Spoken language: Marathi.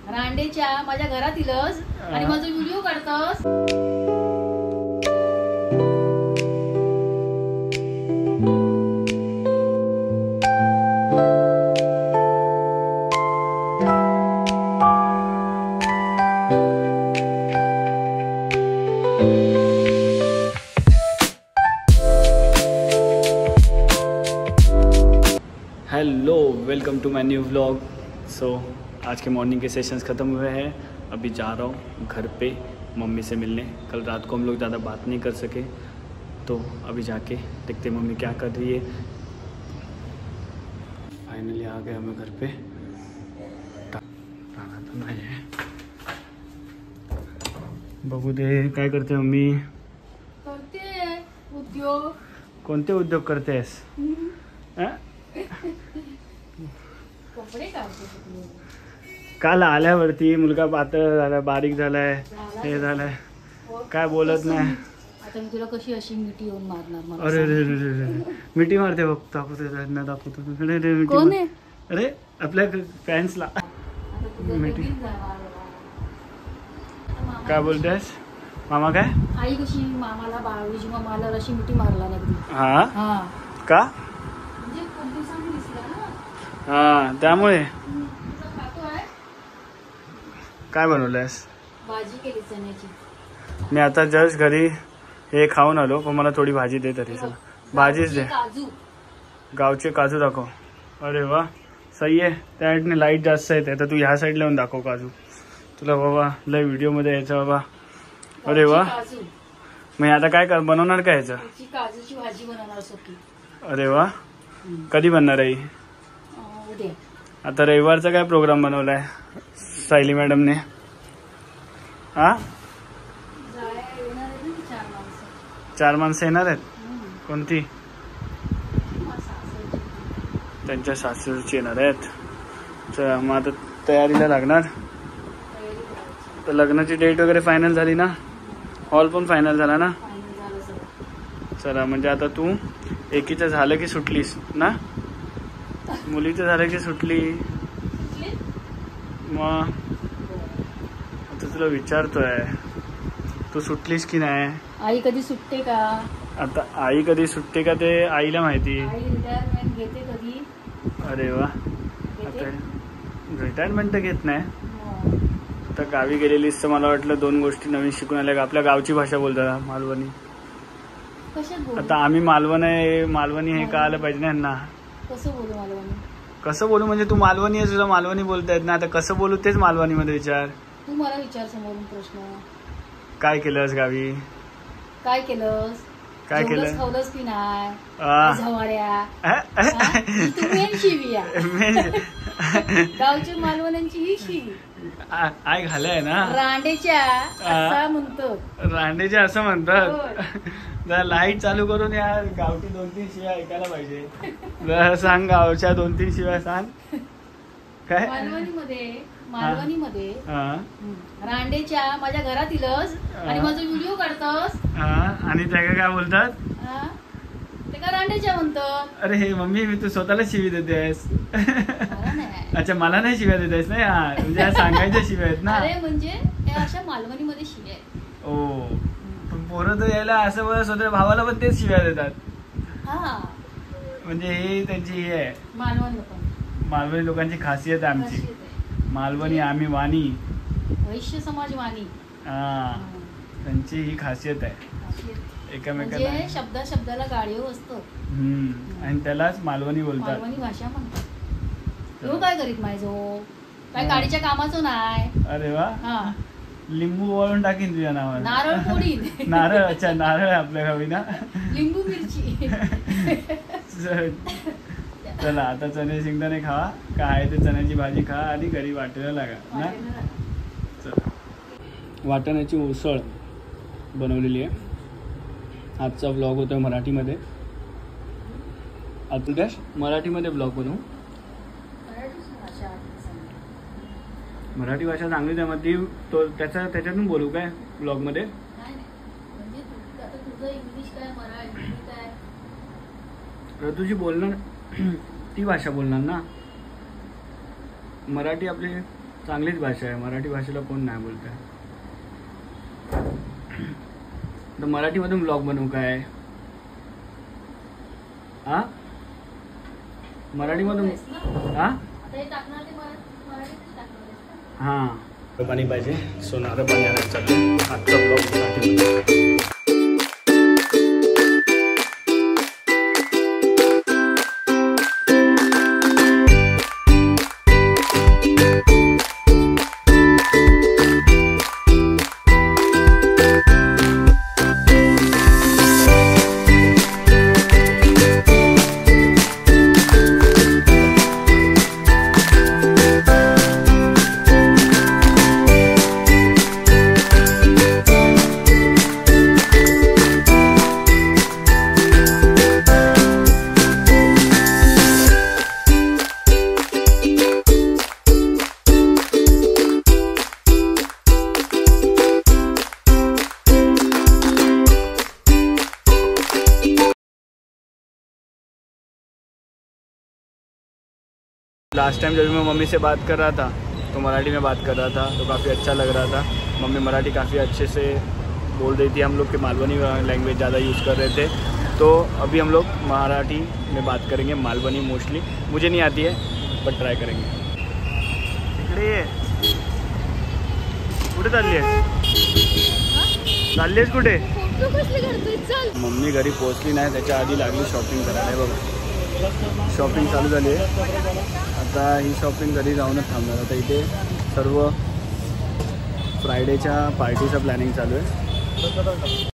रांडेच्या माझ्या घरात इलस आणि माझा व्हिडिओ काढतस. Hello, welcome to my new vlog. So आज के मॉर्निंग के सेशंस ख़त्म हुए हैं. अभी जा रहा हूँ घर पे मम्मी से मिलने. कल रात को हम लोग ज़्यादा बात नहीं कर सके, तो अभी जाके देखते मम्मी क्या कर रही है. फाइनली आ गए हमें घर पे. राणा तो नाही आहे. बघू दे काय करते मम्मी. करते उद्योग. कोणते उद्योग करतेस? कपडे काढते. काल आल्यावरती मुलगा पातळ झाला, बारीक झालाय, हे झालाय, काय बोलत नाही. आता मी तुला कशी अशी मिठी येऊन मारणार मला? अरे रे रे रे, मिठी मारते बघ. दाखवतो. कोण आहे? अरे आपल्या फॅन्सला मिठी. काय बोलतेस मामा? काय आई कशी मामाला बाळूजी मामाला अशी मिठी मारला नाही कधी. हा का? म्हणजे खूप दिवसांनी दिसला ना. हा त्यामुळे. तुझा खातो आहे. काय बनवलंयस? भाजी केली चण्याची. मी आता जस्ट घरी हे खाऊन आलो, पण मला थोडी भाजी दे तरी. चला भाजीच दे. काजू, गावचे काजू दाखव. अरे वा, सही आहे. त्या साईडने लाईट जास्त येते, तर तू ह्या साईडला येऊन दाखव काजू. तुला बाबा लय व्हिडिओमध्ये यायचं बाबा. अरे वा. काजू. मग आता काय बनवणार काय याचं? काजूची भाजी बनवणार सुकी. अरे वा. कधी बनणार आहे? उद्या. आता रविवारचा काय प्रोग्राम बनवलाय सायली मॅडमने? हा, 4 माणसं येणार आहेत. कोणती? त्यांच्या सासूची येणार आहेत. चला मग आता तयारीला लागणार. तर लग्नाची डेट वगैरे फायनल झाली ना? हॉल पण फायनल झाला ना? चला म्हणजे आता तू एकीचं झालं की सुटलीस ना? मुलीचं झालं की सुटली. मग आता तुला विचारतोय, तू सुटलीस की नाही? आई कधी सुटते का? आता आई कधी सुटते का ते आईला माहिती. आई रिटायरमेंट घेते कधी? अरे वा. आता रिटायरमेंट तर घेत नाही. आता गावी गेलेलीस तर मला वाटलं 2 गोष्टी नवीन शिकून आल्या. आपल्या गावची भाषा बोलतात मालवणी. आता आम्ही मालवण आहे, मालवणी हे कळालं पाहिजे ना यांना. कसं बोलू मालवणी? कसं बोलू म्हणजे तू मालवणी आहे, तुला मालवणी बोलता येत ना. आता कसं बोलू तेच मालवणी मध्ये विचार. तू मला विचार समोरून प्रश्न. काय केलंस गावी? काय केलंस? काय केलं? खावलंस की नाही? तू मेन शिवी गावच्या मालवण्यांची ही शिवी. आय घालाय ना रांडेच्या असं म्हणतो. रांडेच्या असं म्हणतात. जरा लाईट चालू करून या गावची 2-3 शिव्या ऐकायला पाहिजे. जरा सांग, गावच्या 2-3 शिव्या सांग. काय मालवणीमध्ये रांडेच्या माझ्या घरात इलस आणि माझा व्हिडिओ काढतस. आणि त्या काय बोलतात? ते का रांडेच्या म्हणतात. अरे हे मम्मी, मी तू स्वतःला शिवी देतेस. अच्छा, मला नाही शिव्या देतेस ना? म्हणजे सांगायच्या शिव्या आहेत ना. अरे म्हणजे अशा मालवणीमध्ये शिव्या आहेत. ओ, पण पोरं तर यायला असं बरं स्वतः भावाला पण तेच शिव्या देतात. म्हणजे हे त्यांची हे आहे. मालवणी लोकांची खासियत आहे आमची. मालवणी आम्ही वाणी, वैश्य समाज वाणी. त्यांची ही खासियत आहे. एकमेकांना शब्दाला गाडीवर असतो. आणि त्यालाच मालवणी बोलतात. मालवणी भाषा म्हणतात. तू काय करीत माझो? काय गाडीच्या कामाचं नाही. अरे वा. लिंबू वळून टाकीन तुझ्या नावावर. नारळ फोडीन. नारळ? अच्छा, नारळ आपल्या गावी ना. लिंबू मिरची. चला आता चणे शेंगदाणे खा, काय ते चण्याची भाजी खा आणि घरी वाटायला लागा ना. चला, वाटाण्याची उसळ बनवलेली आहे. आजचा ब्लॉग होता मराठीमध्ये. आता मराठीमध्ये ब्लॉग बनवू. मराठी भाषा चांगलीच आहे. मग ती तो त्याच्यातून बोलू काय ब्लॉग मध्ये? तुझी बोलणार ती भाषा बोलणार ना. मराठी आपली चांगलीच भाषा आहे, मराठी भाषेला कोण नाही बोलत आहे. तर मराठीमधून ब्लॉग बनवू काय? हा मराठीमधून हा हां पाणी पाहिजे. सो नारळ पाणी आणायला चाललं. आजचा ब्लॉग मराठीमध्ये. लास्ट टाइम जब मैं मम्मी से बात कर रहा था तो मराठी में बात कर रहा था, तो काफ़ी अच्छा लग रहा था. मम्मी मराठी काफ़ी अच्छे से बोल रही थी. हम लोग के मालवनी लैंग्वेज ज़्यादा यूज़ कर रहे थे. तो अभी हम लोग मराठी में बात करेंगे. मालवनी मोस्टली मुझे नहीं आती है, बट ट्राय करेंगे. इकडे ये. कुठे चालली आहे? चालली आहेस कुठे? मम्मी घरी पोहोचली नाही, त्याच्या आधी लागली शॉपिंग करायला. बघा शॉपिंग चालू झाली आहे. आता ही शॉपिंग घरी जाऊनच थांबणार. आता इथे सर्व फ्रायडेच्या पार्टीचं प्लॅनिंग चालू आहे.